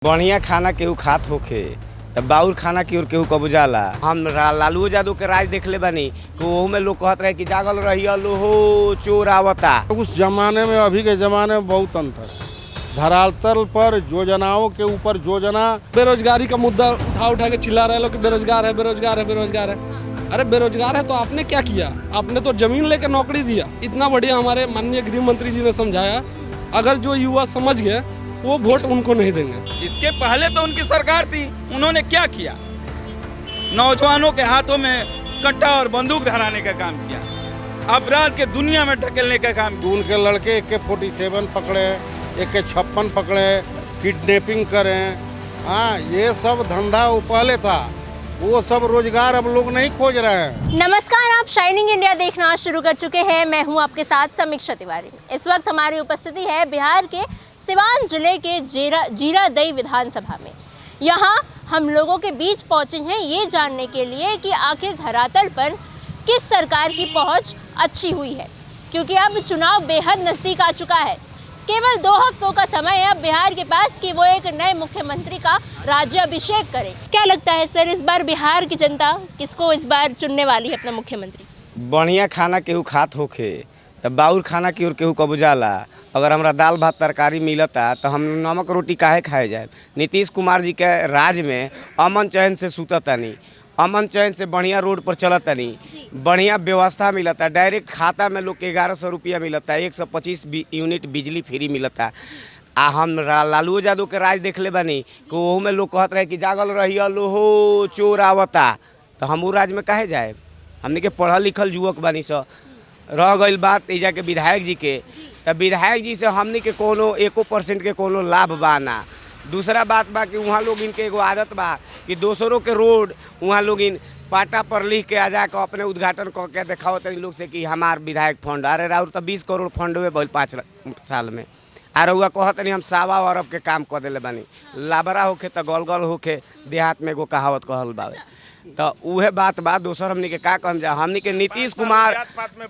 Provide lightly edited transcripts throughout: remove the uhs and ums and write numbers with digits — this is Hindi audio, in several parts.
बढ़िया खाना केहू खात होखे तब बाउर खाना की ओर केहू कब जाला। हम लालू यादव के राज देखले बानी कि ओहू में लोग कहत रहे कि जागल रहिया लो हो चोर आवता। उस जमाने में अभी के जमाने में बहुत अंतर है। धरातल पर योजनाओं के ऊपर योजना। बेरोजगारी का मुद्दा उठा के चिल्ला रहे लोग कि बेरोजगार है बेरोजगार है बेरोजगार है। अरे बेरोजगार है तो आपने क्या किया? आपने तो जमीन लेकर नौकरी दिया। इतना बढ़िया हमारे माननीय गृह मंत्री जी ने समझाया। अगर जो युवा समझ गए वो वोट उनको नहीं देंगे। इसके पहले तो उनकी सरकार थी, उन्होंने क्या किया? नौजवानों के हाथों में कट्टा और बंदूक धराने का काम किया, अपराध के दुनिया में ढकेलने का काम किया। उनके लड़के AK-47 पकड़े, AK-56 पकड़े, किडनैपिंग करें। हाँ, ये सब धंधा पहले था, वो सब रोजगार अब लोग नहीं खोज रहे हैं। नमस्कार, आप शाइनिंग इंडिया देखना शुरू कर चुके हैं। मैं हूं आपके साथ समीक्षा तिवारी। इस वक्त हमारी उपस्थिति है बिहार के सिवान जिले के जीरादेई विधानसभा में। यहाँ हम लोगों के बीच पहुँचे हैं ये जानने के लिए कि आखिर धरातल पर किस सरकार की पहुँच अच्छी हुई है, क्योंकि अब चुनाव बेहद नज़दीक आ चुका है। केवल 2 हफ्तों का समय है अब बिहार के पास कि वो एक नए मुख्यमंत्री का राज्याभिषेक करें। क्या लगता है सर, इस बार बिहार की जनता किसको इस बार चुनने वाली है अपना मुख्यमंत्री? बढ़िया खाना केहू खात होखे तब बाउर खाना की ओर केहू कब जाला। अगर हमरा दाल भात तरकारी मिलता तो हम नमक रोटी काहे खाए जाए। नीतीश कुमार जी के राज में अमन चैन से सुततानी, अमन चैन से बढ़िया रोड पर चलतानी, बढ़िया व्यवस्था मिलता। डायरेक्ट खाता में लोग के 1100 रुपया मिलता, 125 यूनिट बिजली फ्री मिलता। आ हम लालू यादव के राज देखले बानी कि ओहू में लोग कहत रहे कि जागल रहिया लो हो चोर आवता। तो हम उ राज में काहे जाए? हमने के पढ़ल लिखल युवक बानी स। रह गई बात एजा के विधायक जी के, तब विधायक जी से हमने के कोनो 1% के कोनो लाभ बा ना। दूसरा बात बा कि वहाँ लोग इनके एगो आदत बा कि दोसरों के रोड वहाँ लोग इन पाटा पर लिख के आ जाकर अपने उद्घाटन करके दिखाओ तनी लोग से कि हमार विधायक फंड। अरे राउर तो 20 करोड़ फंड हुए भइल 5 साल में। अरे हुआ कहत नहीं हम 1.25 अरब के काम कर दिले बानी। लाबरा होके तो गल होके देहात में एगो कहावत कहल बावे। तो उहे बात बा। दोसर हमनी के का कहल जा, हमनी के नीतीश कुमार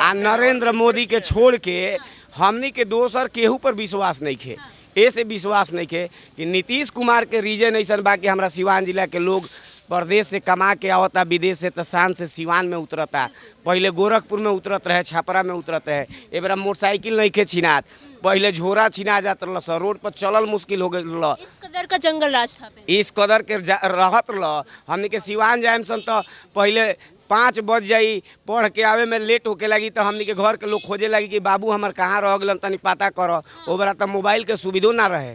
आ नरेंद्र मोदी के छोड़ के हमनी के दोसर केहू पर विश्वास नहीं खे। ऐसे विश्वास नहीं खे कि नीतीश कुमार के रीजन ऐसा बा कि हमरा सिवान जिला के लोग प्रदेश से कमा के आवता, विदेश से तो शान से सिवान में उतरता। पहले गोरखपुर में उतरत रहे, छपरा में उतरत रहे। ए बेरा मोटरसाइकिल नहीं खे छिनात, पहले झोरा छिना जात रहा, रोड पर चलल मुश्किल हो गई। इस कदर का जंगल राज था, इस कदर के रहत रह। हमने के सिवान जाए सन तो पहले 5 बज जाई, पढ़ के आवे में लेट होके लगी तो हमने के घर के लोग खोजे लगी कि बाबू हमार कहाँ रह गलन तनी पता करो। ओ बेरा तो मोबाइल के सुविधो ना रहे,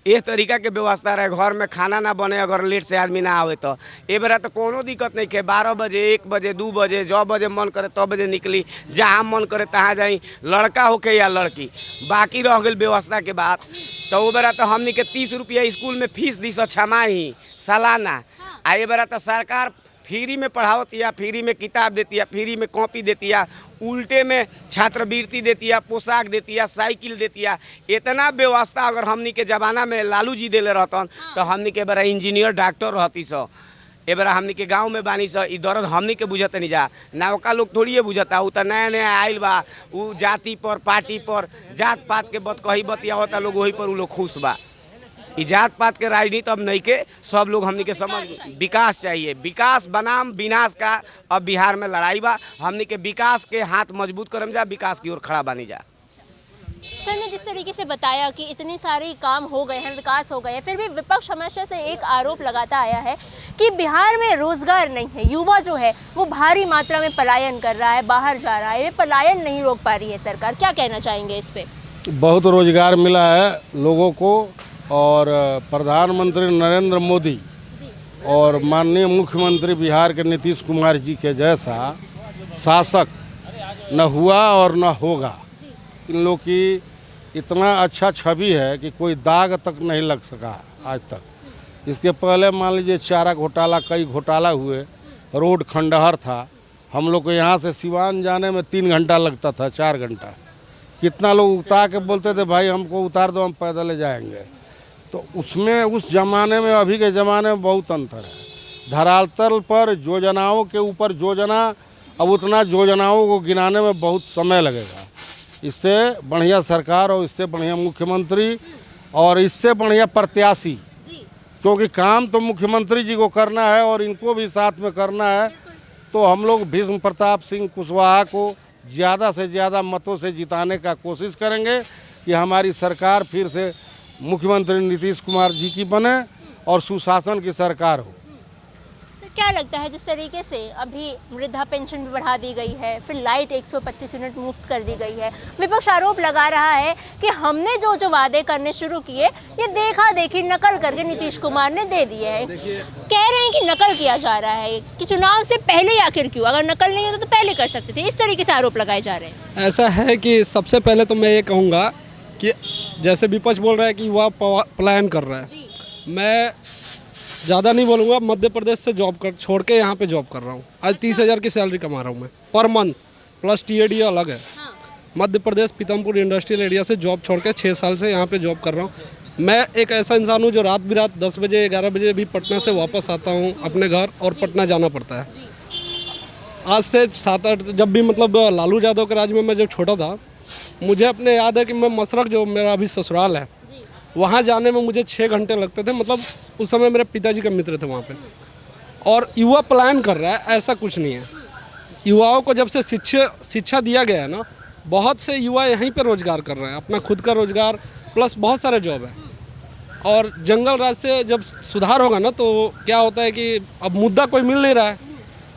इस तरीका के व्यवस्था रहे। घर में खाना ना बने अगर लेट से आदमी ना आवे तो। ए बेरा तो कोनो दिक्कत नहीं के 12 बजे 1 बजे 2 बजे जब बजे मन करे तब बजे निकली, जहाँ मन करे तहाँ जाई, लड़का होके या लड़की। बाकी रह गई व्यवस्था के बात। तो वो बेरा तो हमने के 30 रुपया स्कूल में फीस दी छमाही सालाना। आ ये बेरा तो सरकार फ्री में पढ़ावती है, फ्री में किताब देती है, फ्री में कॉपी देती है, उल्टे में छात्रवृत्ति देती है, पोशाक देती है, साइकिल देती है। इतना व्यवस्था अगर हमनी के ज़माना में लालू जी देले रहतन तो हमनी के बड़ा इंजीनियर डॉक्टर रहती सो। ए बरा हमनी के गांव में बानी स। इ दर्द हमनी के बुझत नहीं जा, नौका लोग थोड़ी बुझता। उ तो नया नया आइल बा, उ जाति पर पार्टी पर जात पात के बत कही बतियावता लोग, वही पर उ लोग खुश बा। ई जात पात के राजनीति अब नहीं के, सब लोग हमनी के समझ विकास चाहिए। विकास बनाम विनाश का अब बिहार में लड़ाई बा। हमनी के विकास के हाथ मजबूत करम जा, विकास की ओर खड़ा बनी जा। सर ने जिस तरीके से बताया कि इतने सारे काम हो गए हैं, विकास हो गए हैं, फिर भी विपक्ष हमेशा से एक आरोप लगाता आया है कि बिहार में रोजगार नहीं है। युवा जो है वो भारी मात्रा में पलायन कर रहा है, बाहर जा रहा है। ये पलायन नहीं रोक पा रही है सरकार। क्या कहना चाहेंगे इस पे? बहुत रोजगार मिला है लोगों को, और प्रधानमंत्री नरेंद्र मोदी और माननीय मुख्यमंत्री बिहार के नीतीश कुमार जी के जैसा शासक न हुआ और न होगा। इन लोग की इतना अच्छा छवि है कि कोई दाग तक नहीं लग सका आज तक। इसके पहले मान लीजिए चारा घोटाला, कई घोटाला हुए, रोड खंडहर था। हम लोग को यहाँ से सिवान जाने में 3 घंटा लगता था, 4 घंटा। कितना लोग उतार के बोलते थे भाई हमको उतार दो, हम पैदल जाएंगे। तो उसमें उस जमाने में अभी के ज़माने में बहुत अंतर है। धरातल पर योजनाओं के ऊपर योजना, अब उतना योजनाओं को गिनाने में बहुत समय लगेगा। इससे बढ़िया सरकार और इससे बढ़िया मुख्यमंत्री और इससे बढ़िया प्रत्याशी क्योंकि काम तो मुख्यमंत्री जी को करना है और इनको भी साथ में करना है। तो हम लोग भीष्म प्रताप सिंह कुशवाहा को ज़्यादा से ज़्यादा मतों से जिताने का कोशिश करेंगे कि हमारी सरकार फिर से मुख्यमंत्री नीतीश कुमार जी की बने और सुशासन की सरकार हो। सर क्या लगता है जिस तरीके से अभी वृद्धा पेंशन भी बढ़ा दी गई है, फिर लाइट 125 यूनिट मुफ्त कर दी गई है, विपक्ष आरोप लगा रहा है कि हमने जो जो वादे करने शुरू किए ये देखा देखी नकल करके नीतीश कुमार ने दे दिए हैं। कह रहे हैं कि नकल किया जा रहा है कि चुनाव से पहले ही आखिर क्यों, अगर नकल नहीं होता तो पहले कर सकते थे। इस तरीके से आरोप लगाए जा रहे हैं। ऐसा है कि सबसे पहले तो मैं ये कहूँगा कि जैसे विपक्ष बोल रहा है कि वह पलायन कर रहा है, मैं ज़्यादा नहीं बोलूँगा। मध्य प्रदेश से छोड़ के यहाँ पे जॉब कर रहा हूँ। आज 30,000 की सैलरी कमा रहा हूँ मैं पर मंथ, प्लस TAD अलग है। मध्य प्रदेश पीतमपुर इंडस्ट्रियल एरिया से जॉब छोड़ के 6 साल से यहाँ पे जॉब कर रहा हूँ। मैं एक ऐसा इंसान हूँ जो रात बिरात 10 बजे 11 बजे भी पटना से वापस आता हूँ अपने घर, और पटना जाना पड़ता है। आज से 7-8 जब भी मतलब लालू यादव के राज में मैं जब छोटा था, मुझे अपने याद है कि मैं मसरख जो मेरा अभी ससुराल है वहाँ जाने में मुझे 6 घंटे लगते थे। मतलब उस समय मेरे पिताजी के मित्र थे वहाँ पे। और युवा पलायन कर रहा है, ऐसा कुछ नहीं है। युवाओं को जब से शिक्षा दिया गया है ना, बहुत से युवा यहीं पे रोज़गार कर रहे हैं, अपना खुद का रोज़गार प्लस बहुत सारे जॉब है। और जंगल राज से जब सुधार होगा ना तो क्या होता है कि अब मुद्दा कोई मिल नहीं रहा है,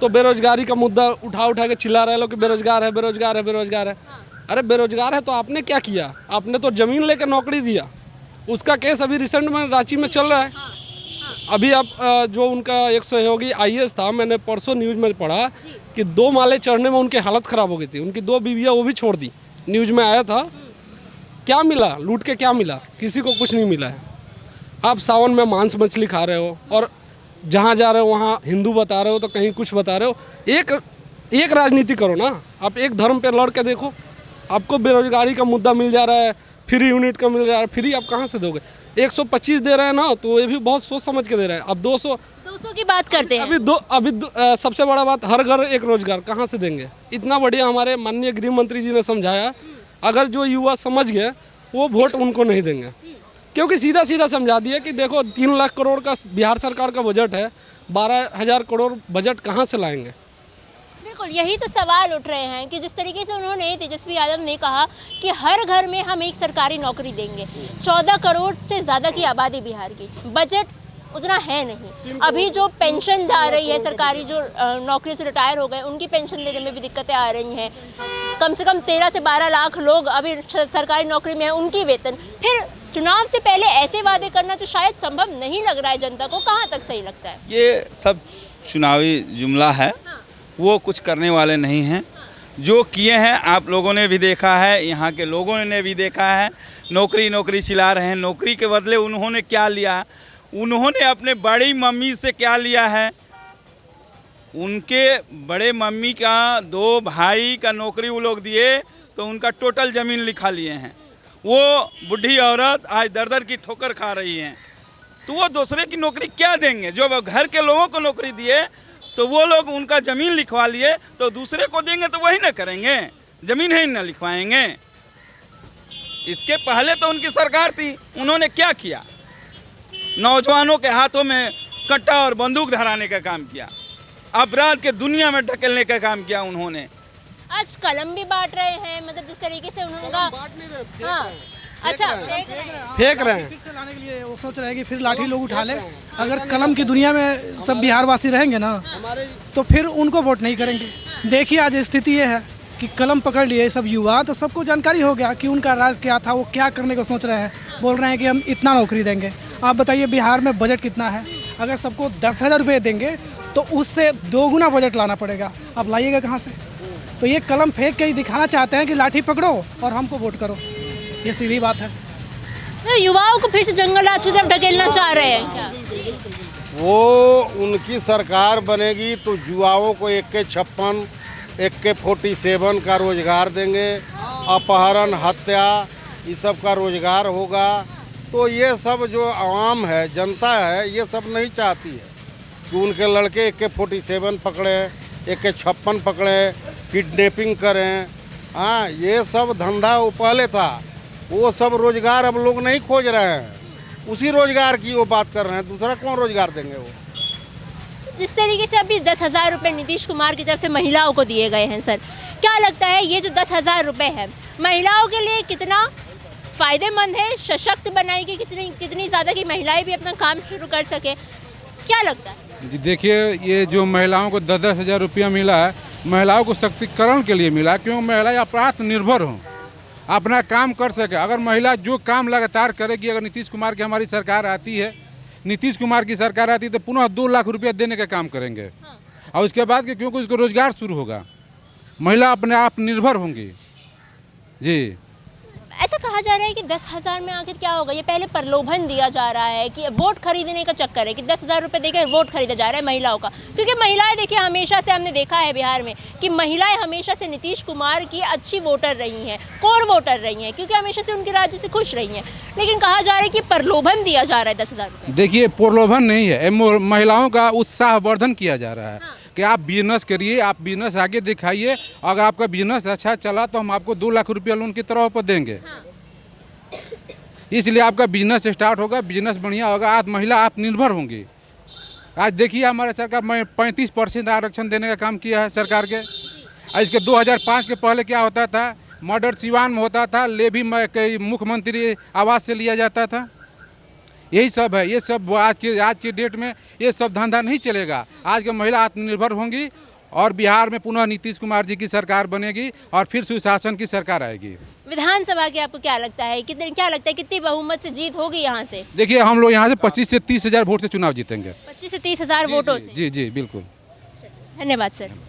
तो बेरोजगारी का मुद्दा उठा के चिल्ला रहे लोग कि बेरोजगार है, बेरोजगार है, बेरोजगार है। अरे बेरोजगार है तो आपने क्या किया? आपने तो ज़मीन लेकर नौकरी दिया। उसका केस अभी रिसेंट में रांची में चल रहा है। अभी आप जो उनका एक सहयोगी IAS था, मैंने परसों न्यूज़ में पढ़ा कि 2 माले चढ़ने में उनकी हालत ख़राब हो गई थी। उनकी 2 बीवियाँ वो भी छोड़ दी, न्यूज़ में आया था। क्या मिला? लूट के क्या मिला? किसी को कुछ नहीं मिला है। आप सावन में मांस मछली खा रहे हो और जहाँ जा रहे हो वहाँ हिंदू बता रहे हो तो कहीं कुछ बता रहे हो। एक राजनीति करो ना, आप एक धर्म पे लड़ के देखो। आपको बेरोजगारी का मुद्दा मिल जा रहा है, फ्री यूनिट का मिल रहा है, फ्री आप कहाँ से दोगे? 125 दे रहे हैं ना, तो ये भी बहुत सोच समझ के दे रहे हैं। अब 200 की बात करते हैं। सबसे बड़ा बात, हर घर एक रोजगार कहाँ से देंगे? इतना बढ़िया हमारे माननीय गृह मंत्री जी ने समझाया। अगर जो युवा समझ गए वो वोट उनको नहीं देंगे, क्योंकि सीधा सीधा समझा दिया कि देखो 3 लाख करोड़ का बिहार सरकार का बजट है, 12,000 करोड़ बजट कहाँ से लाएंगे? बिल्कुल यही तो सवाल उठ रहे हैं कि जिस तरीके से उन्होंने, तेजस्वी यादव ने कहा कि हर घर में हम एक सरकारी नौकरी देंगे। 14 करोड़ से ज़्यादा की आबादी बिहार की, बजट उतना है नहीं। अभी जो पेंशन जा रही है सरकारी, जो नौकरी से रिटायर हो गए उनकी पेंशन देने में भी दिक्कतें आ रही हैं। कम से कम 13 से 12 लाख लोग अभी सरकारी नौकरी में हैं, उनकी वेतन। फिर चुनाव से पहले ऐसे वादे करना जो शायद संभव नहीं लग रहा है जनता को, कहाँ तक सही लगता है? ये सब चुनावी जुमला है। वो कुछ करने वाले नहीं हैं। जो किए हैं आप लोगों ने भी देखा है, यहाँ के लोगों ने भी देखा है। नौकरी नौकरी चिल्ला रहे हैं। नौकरी के बदले उन्होंने क्या लिया? उन्होंने अपने बड़ी मम्मी से क्या लिया है? उनके बड़े मम्मी का 2 भाई का नौकरी वो लोग दिए तो उनका टोटल ज़मीन लिखा लिए हैं। वो बूढ़ी औरत आज दर की ठोकर खा रही हैं, तो वो दूसरे की नौकरी क्या देंगे? जो घर के लोगों को नौकरी दिए तो वो लोग उनका ज़मीन लिखवा लिए, तो दूसरे को देंगे तो वही ना करेंगे, ज़मीन ही ना लिखवाएंगे। इसके पहले तो उनकी सरकार थी, उन्होंने क्या किया? नौजवानों के हाथों में कट्टा और बंदूक धराने का काम किया, अपराध के दुनिया में ढकेलने का काम किया उन्होंने। आज कलम भी बांट रहे हैं, मतलब जिस तरीके से उन्होंने, हाँ अच्छा फेंक रहे हैं। फिर से लाने के लिए वो सोच रहे हैं कि फिर लाठी लोग उठा ले। अगर कलम की दुनिया में सब बिहारवासी रहेंगे ना तो फिर उनको वोट नहीं करेंगे। देखिए आज स्थिति ये है कि कलम पकड़ लिए सब युवा, तो सबको जानकारी हो गया कि उनका राज क्या था, वो क्या करने को सोच रहे हैं। बोल रहे हैं कि हम इतना नौकरी देंगे। आप बताइए बिहार में बजट कितना है? अगर सबको 10,000 रुपये देंगे तो उससे 2 गुना बजट लाना पड़ेगा। आप लाइएगा कहाँ से? तो ये कलम फेंक के ही दिखाना चाहते हैं कि लाठी पकड़ो और हमको वोट करो। ये सीधी बात है। तो युवाओं को फिर से जंगल राज की तरफ ढकेलना चाह रहे हैं क्या? वो उनकी सरकार बनेगी तो युवाओं को AK-56, AK-47 का रोजगार देंगे। अपहरण, हत्या, ये सब का रोजगार होगा। तो ये सब जो आवाम है, जनता है, ये सब नहीं चाहती है कि उनके लड़के AK-47 पकड़े, AK-56 पकड़े, किडनैपिंग करें। ये सब धंधा वो पहले था, वो सब रोजगार अब लोग नहीं खोज रहे हैं। उसी रोजगार की वो बात कर रहे हैं, दूसरा कौन रोजगार देंगे वो। जिस तरीके से अभी 10,000 रुपये नीतीश कुमार की तरफ से महिलाओं को दिए गए हैं सर, क्या लगता है ये जो 10,000 रुपये है महिलाओं के लिए कितना फ़ायदेमंद है, सशक्त बनाएगी कितनी ज़्यादा कि महिलाएं भी अपना काम शुरू कर सके, क्या लगता है? जी देखिए, ये जो महिलाओं को 10-10 हज़ार रुपया मिला है, महिलाओं को सशक्तिकरण के लिए मिला, क्योंकि महिलाएं आत्मनिर्भर हों, अपना काम कर सके। अगर महिला जो काम लगातार करेगी, अगर नीतीश कुमार की हमारी सरकार आती है, नीतीश कुमार की सरकार आती है तो पुनः 2 लाख रुपया देने का काम करेंगे। और उसके बाद के क्योंकि उसको रोजगार शुरू होगा, महिला अपने आप निर्भर होंगी। जी ऐसा कहा जा रहा है कि 10,000 में आखिर क्या होगा, ये पहले प्रलोभन दिया जा रहा है कि वोट खरीदने का चक्कर है कि 10,000 रुपये देकर वोट खरीदा जा रहा है महिलाओं का, क्योंकि महिलाएं देखिए हमेशा से हमने देखा है बिहार में कि महिलाएं हमेशा से नीतीश कुमार की अच्छी वोटर रही हैं, कोर वोटर रही हैं, क्योंकि हमेशा से उनके राज्य से खुश रही हैं। लेकिन कहा जा रहा है कि प्रलोभन दिया जा रहा है 10,000 रुपये। देखिए, प्रलोभन नहीं है, महिलाओं का उत्साहवर्धन किया जा रहा है कि आप बिजनेस करिए, आप बिजनेस आगे दिखाइए, अगर आपका बिजनेस अच्छा चला तो हम आपको 2 लाख रुपया लोन की तरह पर देंगे। इसलिए आपका बिजनेस स्टार्ट होगा, बिजनेस बढ़िया होगा, आज महिला आत्मनिर्भर होंगी। आज देखिए हमारे सरकार में 35% आरक्षण देने का काम किया है सरकार के। इसके 2005 के पहले क्या होता था, मर्डर सिवान में होता था, ले भी मुख्यमंत्री आवास से लिया जाता था। यही सब है, ये सब आज के डेट में ये सब धंधा नहीं चलेगा। आज के महिला आत्मनिर्भर होंगी और बिहार में पुनः नीतीश कुमार जी की सरकार बनेगी और फिर सुशासन की सरकार आएगी। विधानसभा के आपको क्या लगता है, कितनी बहुमत से जीत होगी यहाँ से? देखिए, हम लोग यहाँ से 25 से 30 हज़ार वोट से चुनाव जीतेंगे। 25 से 30 हज़ार वोटों से? जी जी बिल्कुल। धन्यवाद सर।